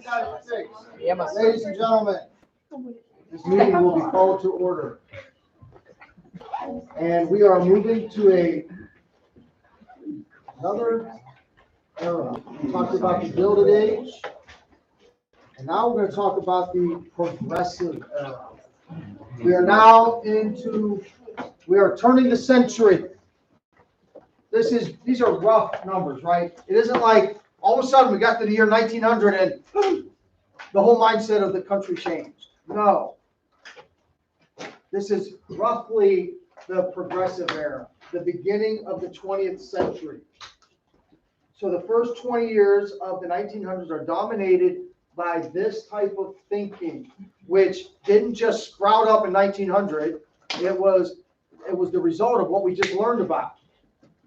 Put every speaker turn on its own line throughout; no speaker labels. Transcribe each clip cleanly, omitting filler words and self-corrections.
United States. Ladies and gentlemen, this meeting will be called to order. And we are moving to another era. We talked about the Gilded Age, and now we're going to talk about the Progressive Era. We are now we are turning the century. These are rough numbers, right? It isn't like all of a sudden we got to the year 1900 and the whole mindset of the country changed. No. This is roughly the Progressive Era, the beginning of the 20th century. So the first 20 years of the 1900s are dominated by this type of thinking, which didn't just sprout up in 1900. It was the result of what we just learned about.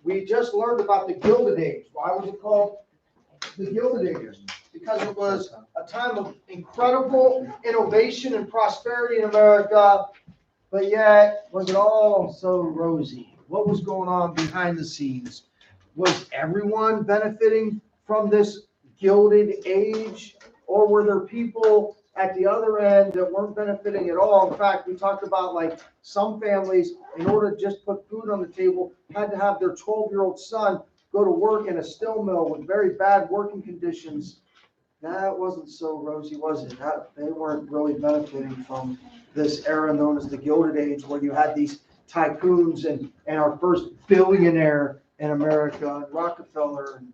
We just learned about the Gilded Age. Why was it called the Gilded Age? Because it was a time of incredible innovation and prosperity in America, but yet, was it all so rosy? What was going on behind the scenes? Was everyone benefiting from this Gilded Age? Or were there people at the other end that weren't benefiting at all? In fact, we talked about like some families, in order to just put food on the table, had to have their 12-year-old son go to work in a steel mill with very bad working conditions. That wasn't so rosy, was it? They weren't really benefiting from this era known as the Gilded Age, where you had these tycoons and our first billionaire in America, and Rockefeller. And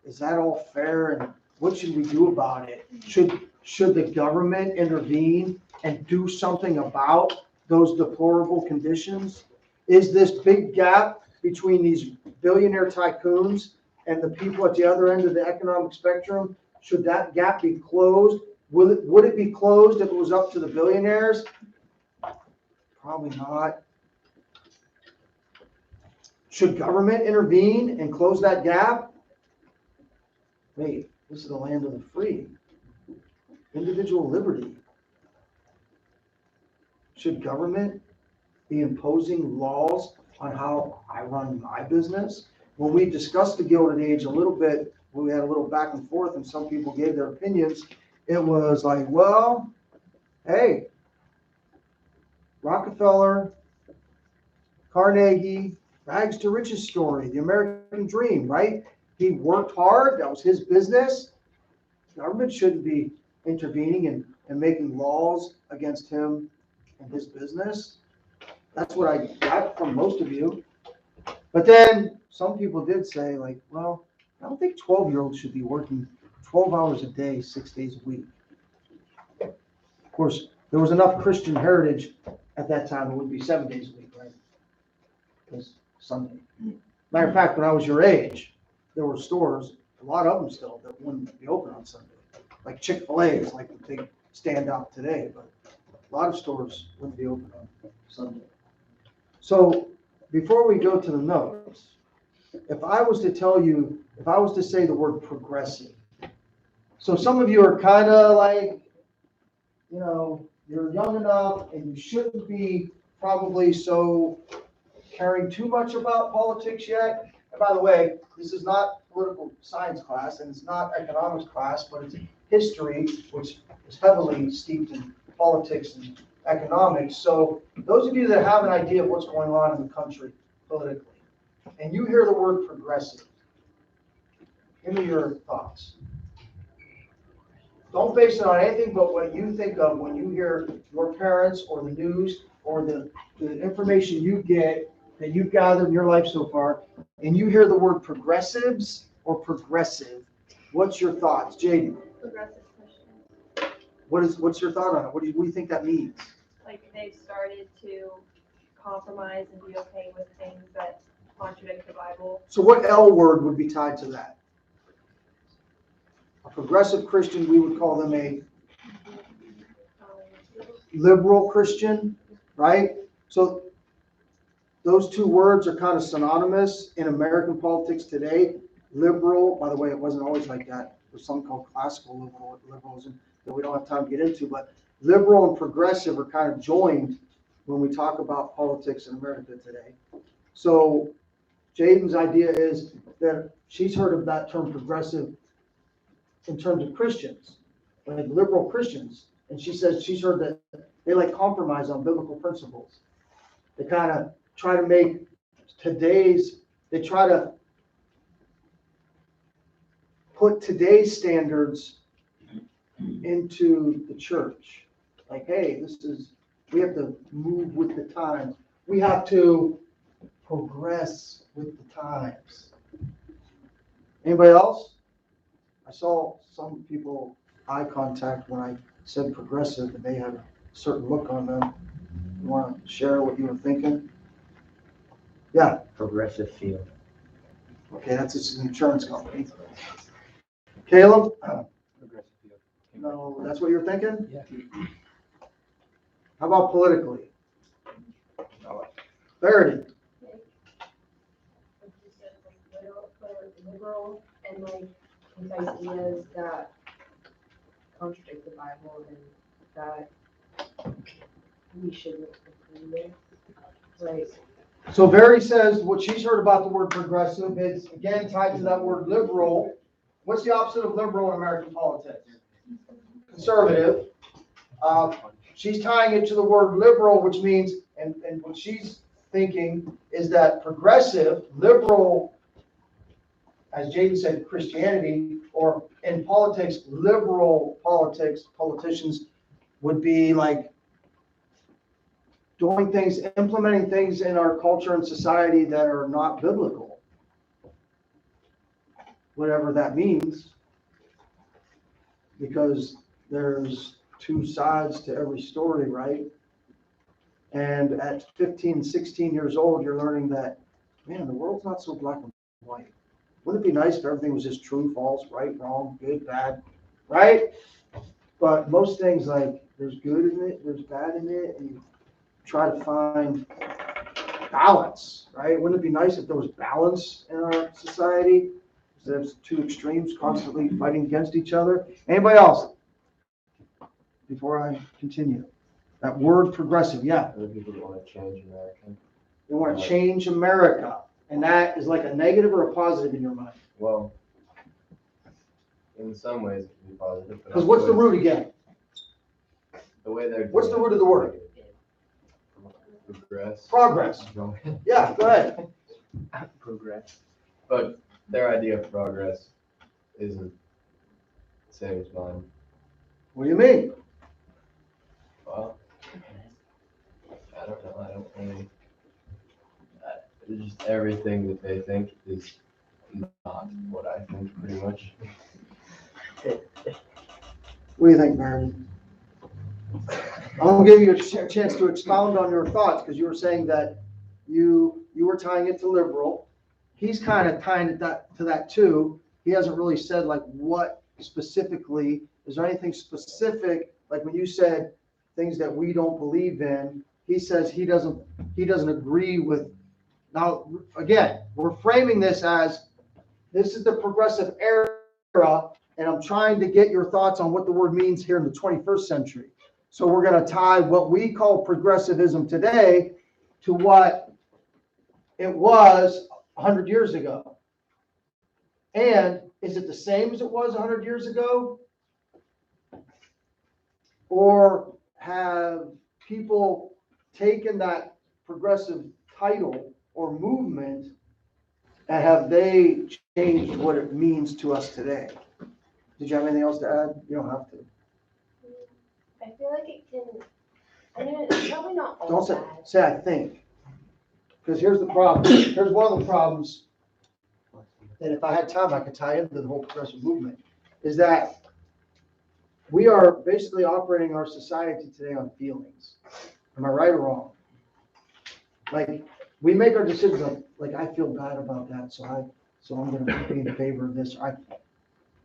is that all fair? And what should we do about it? Should the government intervene and do something about those deplorable conditions? Is this big gap between these billionaire tycoons and the people at the other end of the economic spectrum, should that gap be closed? Would it be closed if it was up to the billionaires? Probably not. Should government intervene and close that gap? Wait, this is the land of the free. Individual liberty. Should government be imposing laws on how I run my business? When we discussed the Gilded Age a little bit, when we had a little back and forth and some people gave their opinions, it was like, well, hey, Rockefeller, Carnegie, rags to riches story, the American dream, right? He worked hard. That was his business. Government shouldn't be intervening and making laws against him and his business. That's what I got from most of you. But then some people did say, like, well, I don't think 12-year-olds should be working 12 hours a day, 6 days a week. Of course, there was enough Christian heritage at that time. It would be 7 days a week, right? Because Sunday. Matter of fact, when I was your age, there were stores, a lot of them still, that wouldn't be open on Sunday. Like Chick-fil-A is like the big standout today, but a lot of stores wouldn't be open on Sunday. So before we go to the notes, if I was to say the word progressive, so some of you are kind of like, you're young enough and you shouldn't be probably so caring too much about politics yet. And by the way, this is not political science class and it's not economics class, but it's history, which is heavily steeped in politics and economics. So those of you that have an idea of what's going on in the country politically, and you hear the word progressive, give me your thoughts. Don't base it on anything but what you think of when you hear your parents or the news or the information you get that you've gathered in your life so far, and you hear the word progressives or progressive. What's your thoughts, Jaden?
Progressive Christian.
What's your thought on it? What do you think that means?
Like they've started to compromise and be okay with things that contradict the Bible.
So what L word would be tied to that? A progressive Christian, we would call them a liberal Christian, right? So those two words are kind of synonymous in American politics today. Liberal, by the way, it wasn't always like that. There's something called classical liberalism that we don't have time to get into, but liberal and progressive are kind of joined when we talk about politics in America today. So Jaden's idea is that she's heard of that term progressive in terms of Christians. like liberal Christians, and she says she's heard that they like compromise on biblical principles. They kind of try to make they try to put today's standards into the church. Like, hey, we have to move with the times. We have to progress with the times. Anybody else? I saw some people eye contact when I said progressive, and they had a certain look on them. You want to share what you were thinking? Yeah.
Progressive field.
Okay, that's just an insurance company. Caleb?
Progressive field.
No, that's what you're thinking?
Yeah.
How about politically? Verity?
Like you said, like liberal and like these ideas that contradict the Bible and that we shouldn't agree with. Like,
So Verity says what she's heard about the word progressive is again tied to that word liberal. What's the opposite of liberal in American politics? Conservative. She's tying it to the word liberal, which means, and what she's thinking is that progressive, liberal, as Jaden said, Christianity, or in politics, liberal politics, politicians would be like doing things, implementing things in our culture and society that are not biblical. Whatever that means, because there's two sides to every story, right? And at 15, 16 years old, you're learning that, man, the world's not so black and white. Wouldn't it be nice if everything was just true, false, right, wrong, good, bad, right? But most things, like, there's good in it, there's bad in it, and you try to find balance, right? Wouldn't it be nice if there was balance in our society instead of two extremes constantly fighting against each other? Anybody else? Before I continue, that word progressive, yeah.
Other people that want to change America.
They want to change America, and that is like a negative or a positive in your mind.
Well, in some ways it can be positive.
Because what's the root again?
The way they're.
What's the root of the word?
Progress.
Progress. Yeah, go ahead.
Progress. But their idea of progress isn't the same as mine.
What do you mean?
Well, I don't know. I don't really. Just everything that they think is not what I think, pretty much.
What do you think, Mary? I'll give you a chance to expound on your thoughts, because you were saying that you were tying it to liberal. He's kind of tying it to that too. He hasn't really said like what specifically. Is there anything specific, like when you said things that we don't believe in? He says he doesn't agree with. Now, again, we're framing this as this is the progressive era, and I'm trying to get your thoughts on what the word means here in the 21st century. So we're going to tie what we call progressivism today to what it was 100 years ago. And is it the same as it was 100 years ago? Or have people taken that progressive title or movement and have they changed what it means to us today? Did you have anything else to add? You don't have to.
I feel like it can, I mean, it's probably not all
Don't
bad.
say I think. Because here's the problem. Here's one of the problems that if I had time, I could tie into the whole progressive movement, is that we are basically operating our society today on feelings. Am I right or wrong? Like, we make our decisions on, like, I feel bad about that, so I'm going to be in favor of this.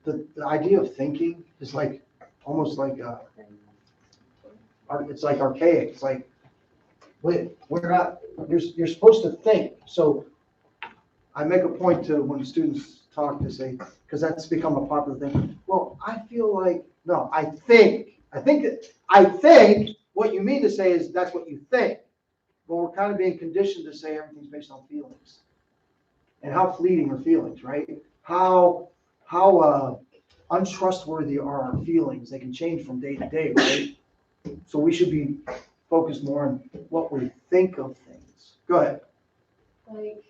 The idea of thinking is like, almost like, it's like archaic. It's like, we're not, you're supposed to think. So I make a point to when students talk to say, because that's become a popular thing. Well, I feel like, no, I think what you mean to say is that's what you think. Well, we're kind of being conditioned to say everything's based on feelings. And how fleeting are feelings, right? How untrustworthy are our feelings. They can change from day to day, right? So we should be focused more on what we think of things. Go ahead.
Like,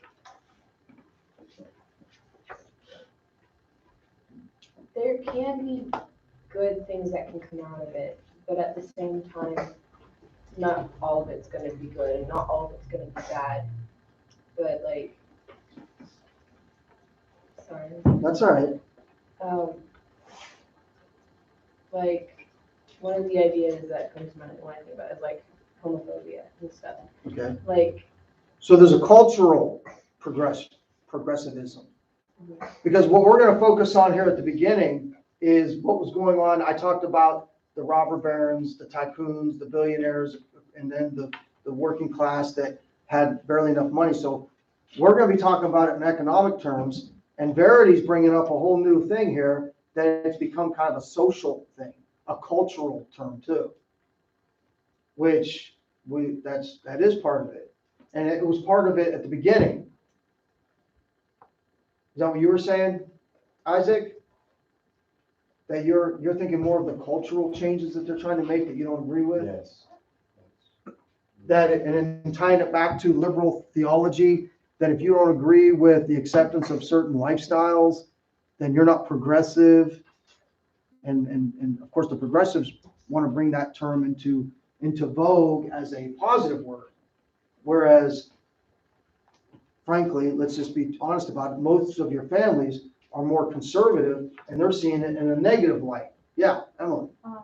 there can be good things that can come out of it, but at the same time, not all of it's gonna be good and not all of it's gonna be bad. But like, sorry,
That's all right.
um, like, one of the ideas that comes to mind when I think about it is like homophobia and stuff.
Okay.
Like,
So there's a cultural progressivism. Because what we're going to focus on here at the beginning is what was going on. I talked about the robber barons, the tycoons, the billionaires, and then the working class that had barely enough money. So we're going to be talking about it in economic terms. And Verity's bringing up a whole new thing here that it's become kind of a social thing, a cultural term too, which that is part of it. And it was part of it at the beginning. Is that what you were saying, Isaac? That you're thinking more of the cultural changes that they're trying to make that you don't agree with?
Yes.
And then tying it back to liberal theology, that if you don't agree with the acceptance of certain lifestyles, then you're not progressive. And of course, the progressives want to bring that term into vogue as a positive word. Whereas, frankly, let's just be honest about it, most of your families are more conservative and they're seeing it in a negative light. Yeah, Emily.
I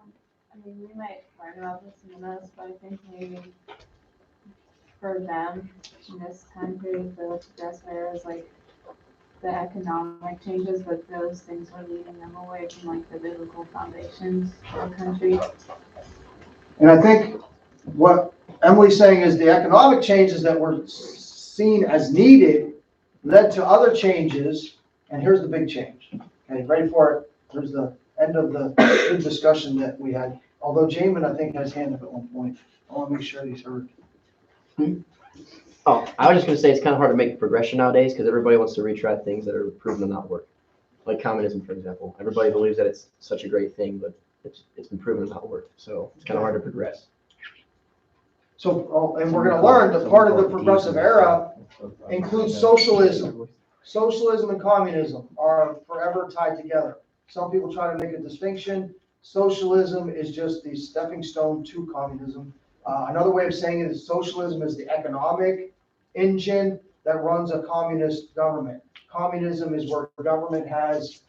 mean, we might learn about this in a minute, but I think maybe for them in this time period, the progressive era is like the economic changes, but those things were leading them away from like the biblical foundations of the country.
And I think what Emily's saying is the economic changes that were seen as needed led to other changes. And here's the big change. Okay, ready for it? Here's the end of the good discussion that we had. Although Jamin, I think, has his hand up at one point. I want to make sure he's heard.
Oh, I was just gonna say it's kind of hard to make progression nowadays because everybody wants to retry things that are proven to not work. Like communism, for example. Everybody believes that it's such a great thing, but it's been proven to not work. So it's kind of hard to progress.
So, and we're going to learn that part of the progressive era includes socialism. Socialism and communism are forever tied together. Some people try to make a distinction. Socialism is just the stepping stone to communism. Another way of saying it is socialism is the economic engine that runs a communist government. Communism is where government has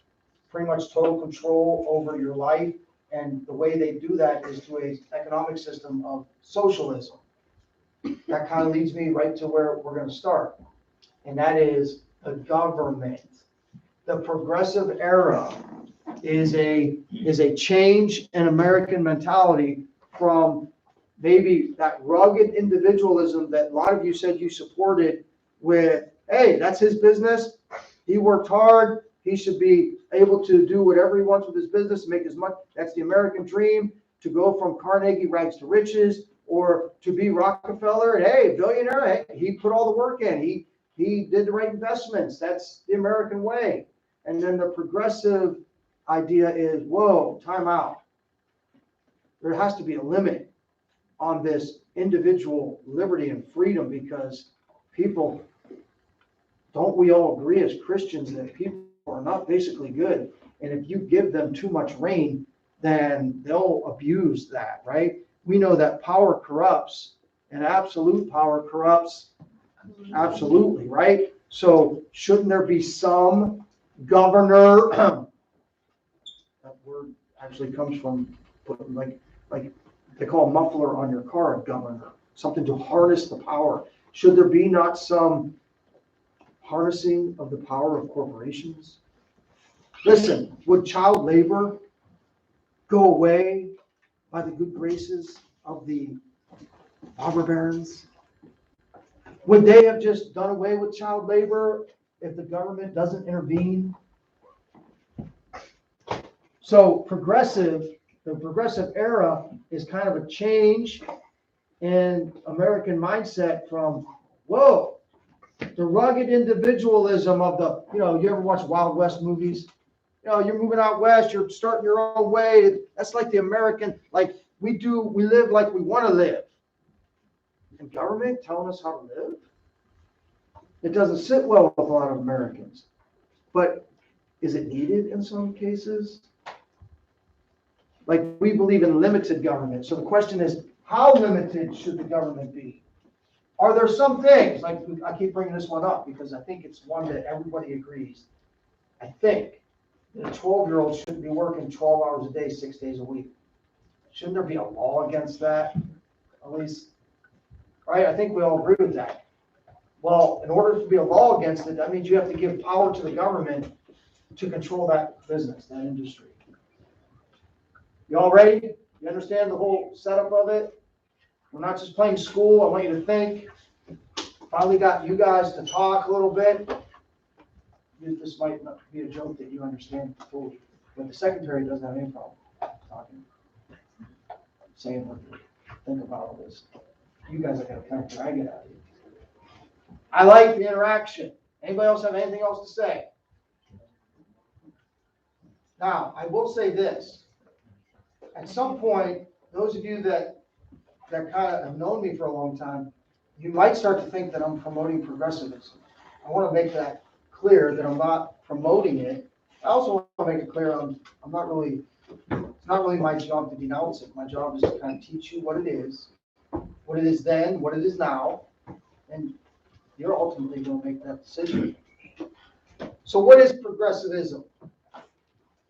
pretty much total control over your life, and the way they do that is through an economic system of socialism. That kind of leads me right to where we're going to start, and that is the government. The progressive era is a change in American mentality from maybe that rugged individualism that a lot of you said you supported with, hey, that's his business. He worked hard. He should be able to do whatever he wants with his business, make as much. That's the American dream, to go from Carnegie rags to riches, or to be Rockefeller. And hey, billionaire, he put all the work in. He did the right investments. That's the American way. And then the progressive idea is, whoa, time out. There has to be a limit on this individual liberty and freedom, because people, don't we all agree as Christians that people are not basically good? And if you give them too much reign, then they'll abuse that, right? We know that power corrupts, and absolute power corrupts absolutely, right? So shouldn't there be some governor? That word actually comes from putting like they call a muffler on your car a governor, something to harness the power. Should there be not some harnessing of the power of corporations? Listen, would child labor go away by the good graces of the robber barons? Would they have just done away with child labor if the government doesn't intervene? So the progressive era is kind of a change in American mindset from, whoa, the rugged individualism of the, you ever watch Wild West movies? you know, you're moving out west, you're starting your own way. That's like the American, like we live like we want to live. And government telling us how to live? It doesn't sit well with a lot of Americans. But is it needed in some cases? Like, we believe in limited government. So the question is, how limited should the government be? Are there some things, like I keep bringing this one up because I think it's one that everybody agrees. I think that a 12-year-old shouldn't be working 12 hours a day, 6 days a week. Shouldn't there be a law against that? At least, right? I think we all agree with that. Well, in order to be a law against it, that means you have to give power to the government to control that business, that industry. You all ready? You understand the whole setup of it? We're not just playing school. I want you to think. Finally got you guys to talk a little bit. This might not be a joke that you understand fully, but the secretary doesn't have any problem talking, saying what you think about all this. You guys are going to kind of drag it out of you. I like the interaction. Anybody else have anything else to say? Now, I will say this. At some point, those of you that kind of have known me for a long time, you might start to think that I'm promoting progressivism. I want to make that clear that I'm not promoting it. I also want to make it clear it's not really my job to denounce it. My job is to kind of teach you what it is then, what it is now, and you're ultimately going to make that decision. So what is progressivism?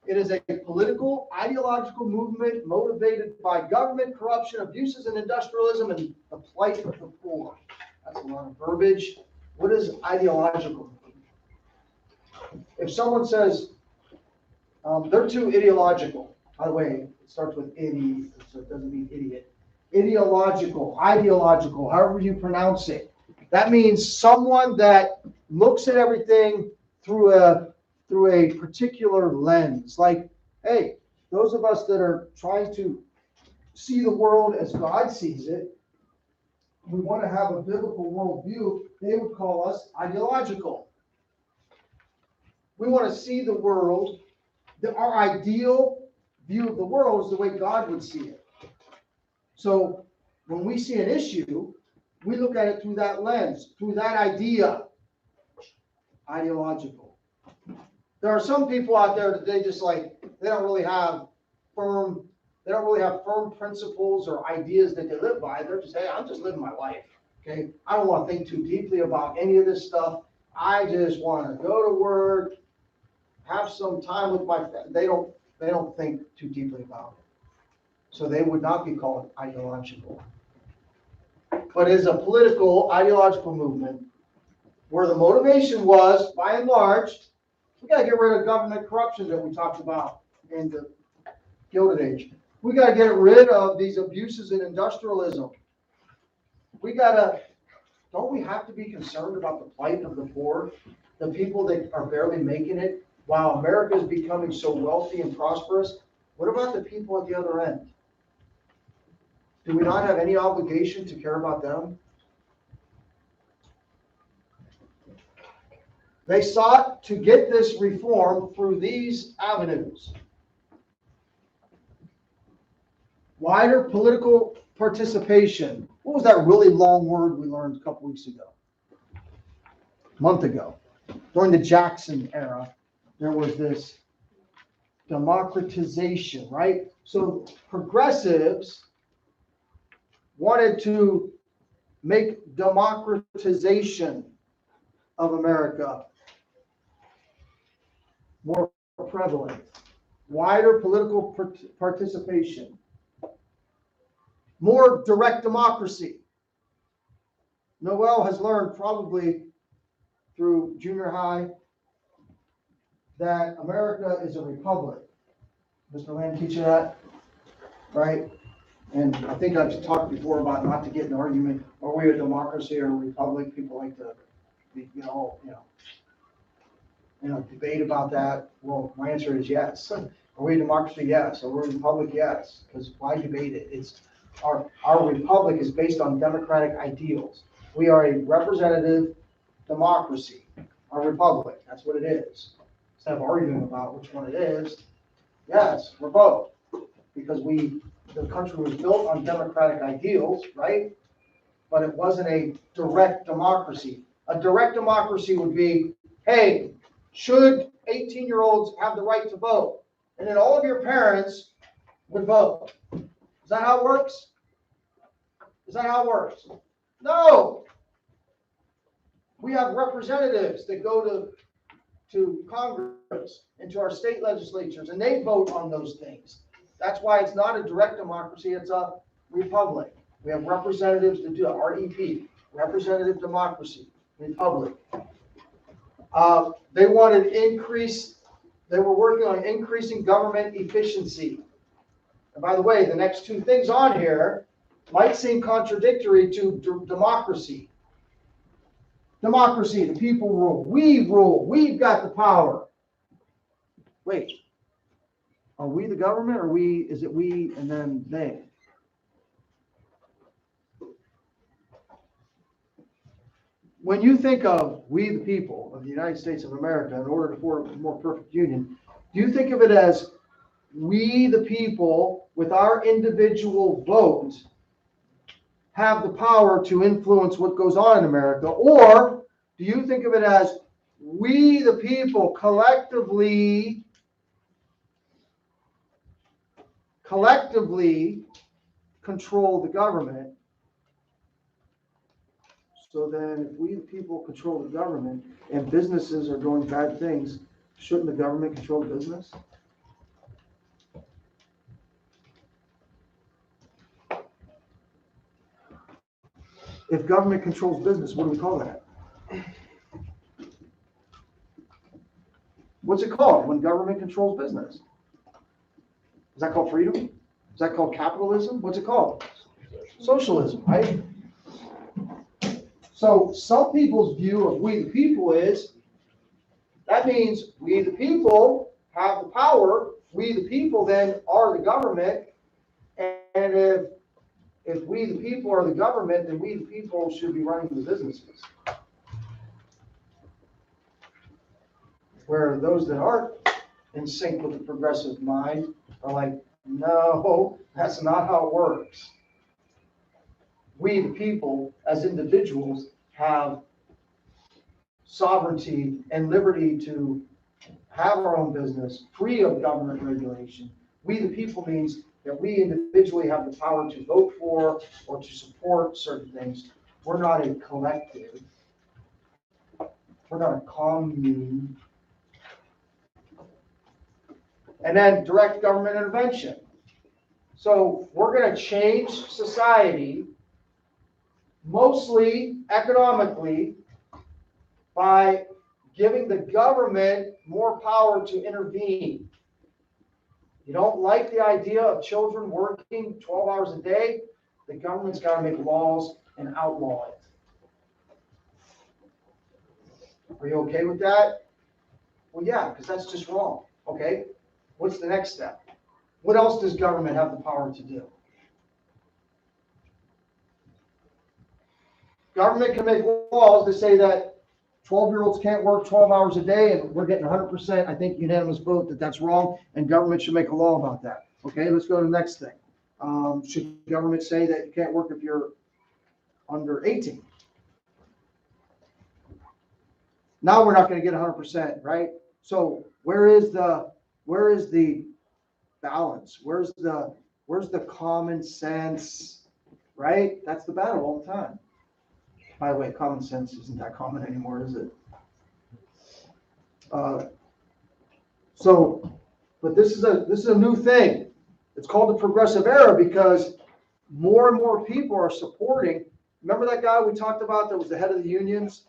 It is a political, ideological movement motivated by government corruption, abuses, and industrialism, and the plight of the poor. That's a lot of verbiage. What is ideological? If someone says they're too ideological, by the way, it starts with "idi," so it doesn't mean idiot. Ideological, however you pronounce it. That means someone that looks at everything through a particular lens. Like, hey, those of us that are trying to see the world as God sees it, we want to have a biblical worldview, they would call us ideological. We want to see the world, our ideal view of the world is the way God would see it. So when we see an issue, we look at it through that lens, through that idea. Ideological. There are some people out there that they don't really have firm principles or ideas that they live by. They're just, hey, I'm just living my life. Okay. I don't want to think too deeply about any of this stuff. I just want to go to work, have some time with my family. They don't think too deeply about it. So they would not be called ideological. But it is a political, ideological movement where the motivation was, by and large, we got to get rid of government corruption that we talked about in the Gilded Age. We got to get rid of these abuses in industrialism. Don't we have to be concerned about the plight of the poor, the people that are barely making it, while America is becoming so wealthy and prosperous? What about the people at the other end? Do we not have any obligation to care about them? They sought to get this reform through these avenues. Wider political participation. What was that really long word we learned a couple weeks ago? A month ago. During the Jackson era, there was this democratization, right? So progressives wanted to make democratization of America more prevalent. Wider political participation. More direct democracy. Noel has learned probably through junior high that America is a republic. Mr. Land teach you that, right? And I think I've talked before about not to get in an argument. Are we a democracy or a republic? People like to, debate about that. Well, my answer is yes. Are we a democracy? Yes. Are we a republic? Yes. Because why debate it? It's our republic is based on democratic ideals. We are a representative democracy, our republic. That's what it is. instead of arguing about which one it is, yes, we're both. Because the country was built on democratic ideals, right? But it wasn't a direct democracy. A direct democracy would be, hey, should 18-year-olds have the right to vote? And then all of your parents would vote. Is that how it works? Is that how it works? No. We have representatives that go to Congress and to our state legislatures, and they vote on those things. That's why it's not a direct democracy, it's a republic. We have representatives that do it, REP, representative democracy, republic. They wanted they were working on increasing government efficiency. And by the way, the next two things on here might seem contradictory to democracy. Democracy, the people rule, we've got the power. Wait, are we the government or is it we and then they? When you think of we the people of the United States of America in order to form a more perfect union, do you think of it as we the people with our individual vote have the power to influence what goes on in America? Or do you think of it as we the people collectively control the government? So then if we the people control the government and businesses are doing bad things, shouldn't the government control business? If government controls business, what do we call that? What's it called when government controls business? Is that called freedom? Is that called capitalism? What's it called? Socialism, right? So some people's view of we the people is, that means we the people have the power, we the people then are the government, and if we the people are the government, then we the people should be running the businesses. Where those that aren't in sync with the progressive mind are like, no, that's not how it works. We the people as individuals have sovereignty and liberty to have our own business free of government regulation. We the people means that we individually have the power to vote for or to support certain things. We're not a collective. We're not a commune. And then direct government intervention. So we're going to change society mostly economically by giving the government more power to intervene. You don't like the idea of children working 12 hours a day, the government's got to make laws and outlaw it. Are you okay with that? Well, yeah, because that's just wrong. Okay, what's the next step? What else does government have the power to do? Government can make laws that say that 12-year-olds can't work 12 hours a day, and we're getting 100%, I think, unanimous vote that that's wrong, and government should make a law about that. Okay, let's go to the next thing. Should government say that you can't work if you're under 18? Now we're not going to get 100%, right? So where is the balance? Where's the common sense, right? That's the battle all the time. By the way, common sense isn't that common anymore, is it? But this is a new thing. It's called the progressive era because more and more people are supporting. Remember that guy we talked about that was the head of the unions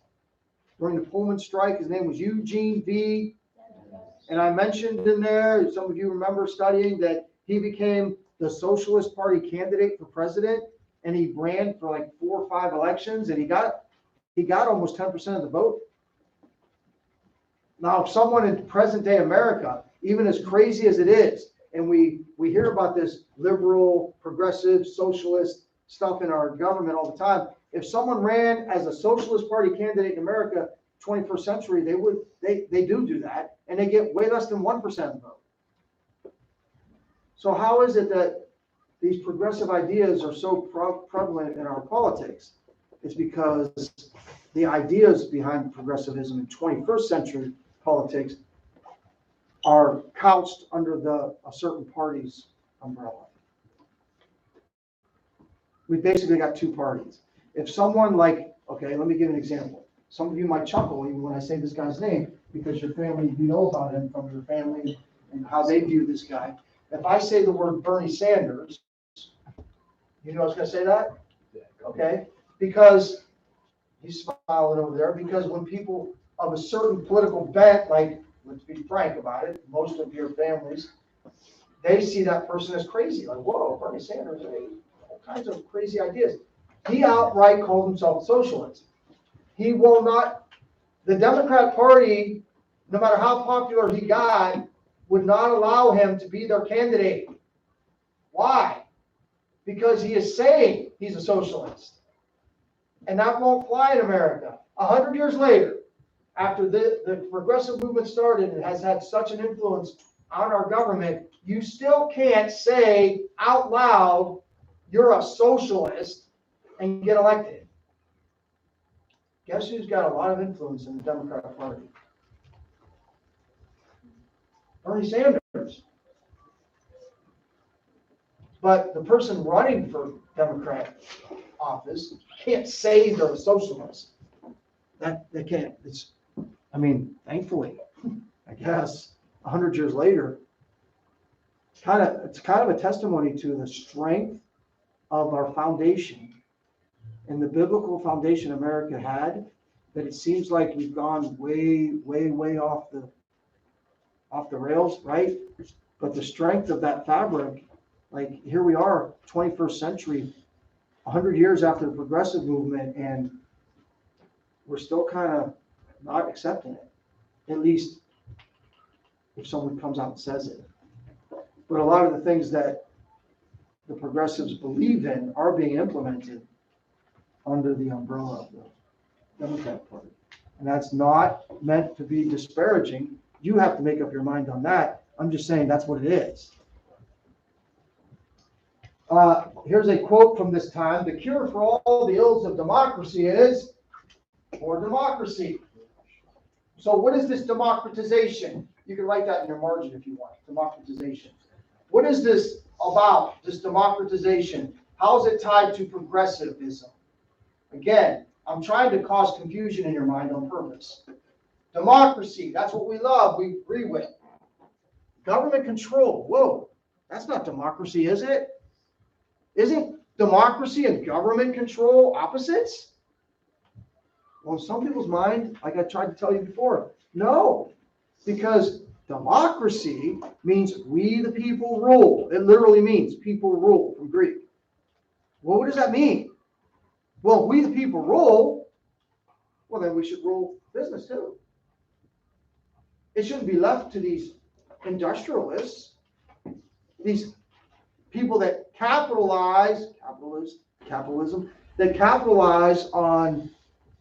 during the Pullman strike? His name was Eugene V. And I mentioned in there, some of you remember studying that he became the Socialist Party candidate for president, and he ran for like 4 or 5 elections, and he got almost 10% of the vote. Now, if someone in present day America, even as crazy as it is, and we hear about this liberal, progressive, socialist stuff in our government all the time, if someone ran as a Socialist Party candidate in America 21st century, they do that, and they get way less than 1% of the vote. So how is it that these progressive ideas are so prevalent in our politics? It's because the ideas behind progressivism in 21st century politics are couched under a certain party's umbrella. We basically got two parties. If someone okay, let me give an example. Some of you might chuckle even when I say this guy's name, because your family, you know about him from your family and how they view this guy. If I say the word Bernie Sanders, you know I was going to say that? Okay? Because he's smiling over there, because when people of a certain political bent, like, let's be frank about it, most of your families, they see that person as crazy. Like, whoa, Bernie Sanders, all kinds of crazy ideas. He outright called himself a socialist. He will not, the Democrat Party, no matter how popular he got, would not allow him to be their candidate. Why? Because he is saying he's a socialist. And that won't fly in America. 100 years later, after the progressive movement started and has had such an influence on our government, you still can't say out loud you're a socialist and get elected. Guess who's got a lot of influence in the Democratic Party? Bernie Sanders. But the person running for Democrat office can't say they're a socialist. That they can't. Thankfully, I guess 100 years later, it's kind of a testimony to the strength of our foundation and the biblical foundation America had, that it seems like we've gone way, way, way off the rails, right? But the strength of that fabric, like here we are, 21st century, 100 years after the progressive movement, and we're still kind of not accepting it. At least if someone comes out and says it. But a lot of the things that the progressives believe in are being implemented under the umbrella of the Democrat Party. And that's not meant to be disparaging. You have to make up your mind on that. I'm just saying that's what it is. Here's a quote from this time. The cure for all the ills of democracy is more democracy. So what is this democratization? You can write that in your margin if you want. Democratization. What is this about, this democratization? How is it tied to progressivism? Again, I'm trying to cause confusion in your mind on purpose. Democracy, that's what we love, we agree with. Government control, whoa, that's not democracy, is it? Isn't democracy and government control opposites? Well, in some people's mind, like I tried to tell you before, no, because democracy means we the people rule. It literally means people rule from Greek. Well, what does that mean? Well, if we the people rule, well, then we should rule business too. It shouldn't be left to these industrialists, these people that capitalism, that capitalize on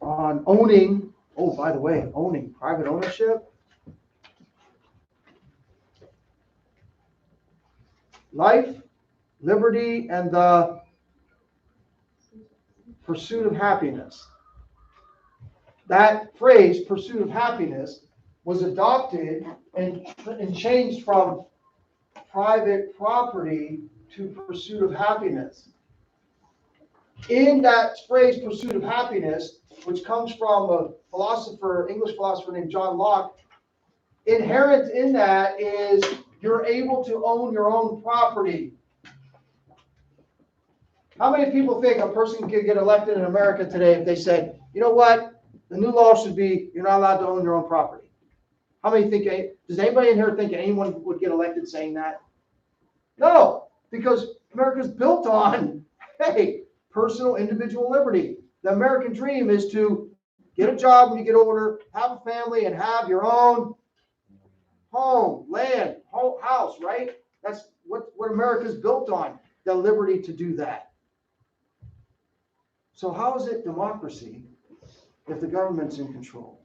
owning, oh, by the way, owning private ownership. Life, liberty, and the pursuit of happiness. That phrase, pursuit of happiness, was adopted and changed from private property to pursuit of happiness. In that phrase, pursuit of happiness, which comes from a philosopher, English philosopher named John Locke, inherent in that is you're able to own your own property. How many people think a person could get elected in America today if they said, you know what, the new law should be you're not allowed to own your own property? How many think, does anybody in here think anyone would get elected saying that? No, because America's built on, hey, personal individual liberty. The American dream is to get a job when you get older, have a family, and have your own home, land, house, right? That's what America's built on, the liberty to do that. So how is it democracy if the government's in control?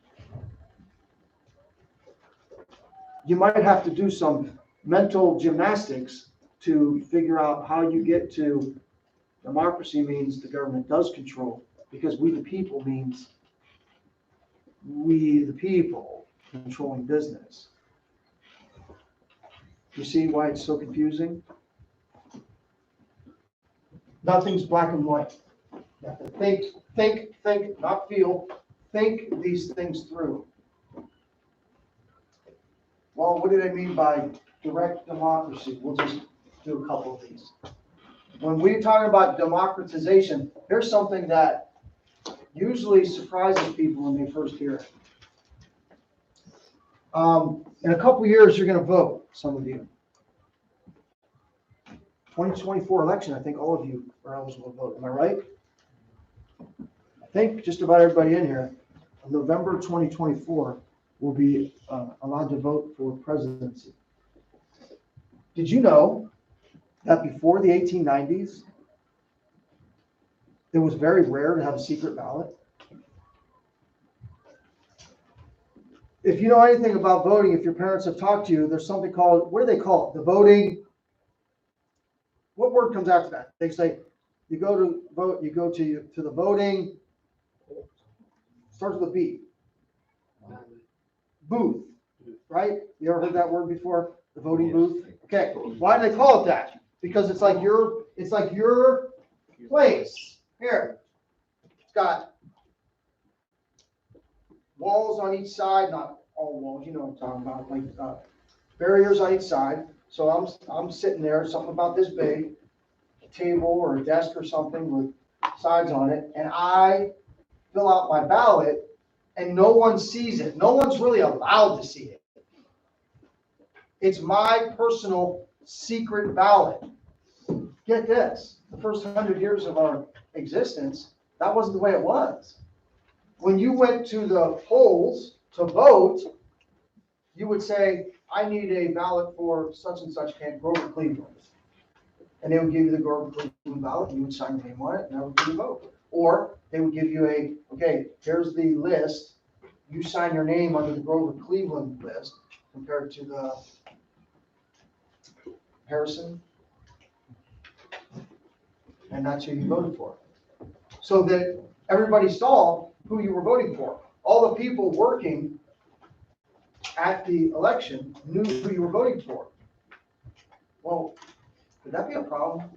you might have to do some mental gymnastics to figure out how you get to democracy means the government does control, because we the people means we the people controlling business. You see why it's so confusing? Nothing's black and white. You have to think, not feel, think these things through. Well, what do they mean by direct democracy? We'll just do a couple of these. When we're talking about democratization, here's something that usually surprises people when they first hear it. In a couple of years, you're going to vote, some of you. 2024 election, I think all of you are eligible to vote. Am I right? I think just about everybody in here, in November 2024, will be allowed to vote for presidency. Did you know that before the 1890s, it was very rare to have a secret ballot? If you know anything about voting, if your parents have talked to you, there's something called, what do they call it? The voting, what word comes after that? They say, you go to vote, you go to the voting, starts with a B. Booth, right? You ever heard that word before? The voting booth? Okay, why do they call it that? Because it's like your place. Here, it's got walls on each side, not all walls, you know what I'm talking about, like barriers on each side. So I'm sitting there, something about this big, a table or a desk or something with sides on it, and I fill out my ballot, and no one sees it. No one's really allowed to see it. It's my personal secret ballot. Get this, the first 100 years of our existence, that wasn't the way it was. When you went to the polls to vote, you would say, I need a ballot for such and such candidate, Grover Cleveland. And they would give you the Grover Cleveland ballot, and you would sign your name on it, and that would be your vote. Or they would give you okay, here's the list. You sign your name under the Grover Cleveland list compared to the Harrison. And that's who you voted for. So that everybody saw who you were voting for. All the people working at the election knew who you were voting for. Well, could that be a problem?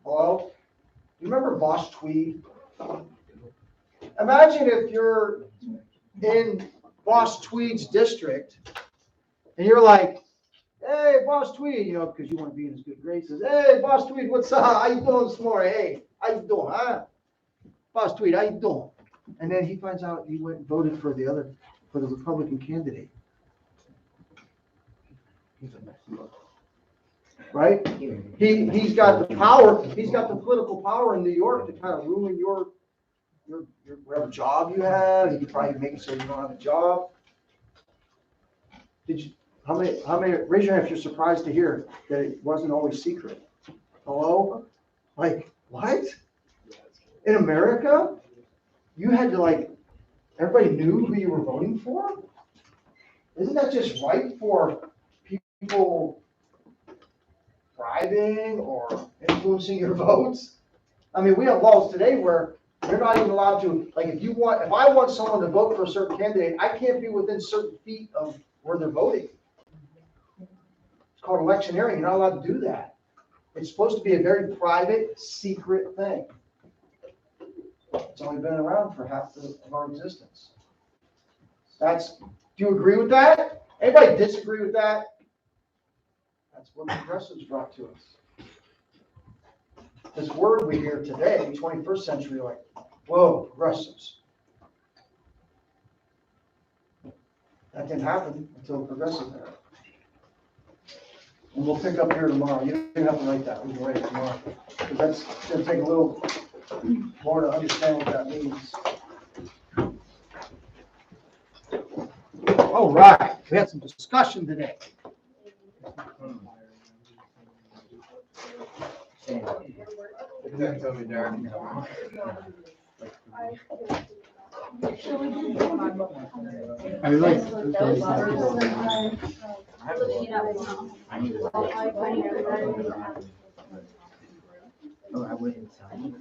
Hello? You remember Boss Tweed? Imagine if you're in Boss Tweed's district and you're like, hey, Boss Tweed, you know, because you want to be in his good graces. Hey, Boss Tweed, what's up? How you doing this morning? Hey, how you doing, huh? Boss Tweed, how you doing? And then he finds out he went and voted for the Republican candidate. He's a mess. Right? He's got the power. He's got the political power in New York to kind of ruin your whatever job you have. He could probably make it so you don't have a job. How many, raise your hand if you're surprised to hear that it wasn't always secret. Hello? Like, what? In America? You had to everybody knew who you were voting for? Isn't that just right for people bribing or influencing your votes? I mean, we have laws today where you're not even allowed to, if I want someone to vote for a certain candidate, I can't be within certain feet of where they're voting. It's called electioneering. You're not allowed to do that. It's supposed to be a very private, secret thing. It's only been around for half of our existence. Do you agree with that? Anybody disagree with that? That's what progressives brought to us. This word we hear today, 21st century, whoa, progressives. That didn't happen until progressives era. And we'll pick up here tomorrow. You don't have to write that. We can write it tomorrow. Because that's going to take a little more to understand what that means. All right. We had some discussion today.
I like.
Oh, I went inside.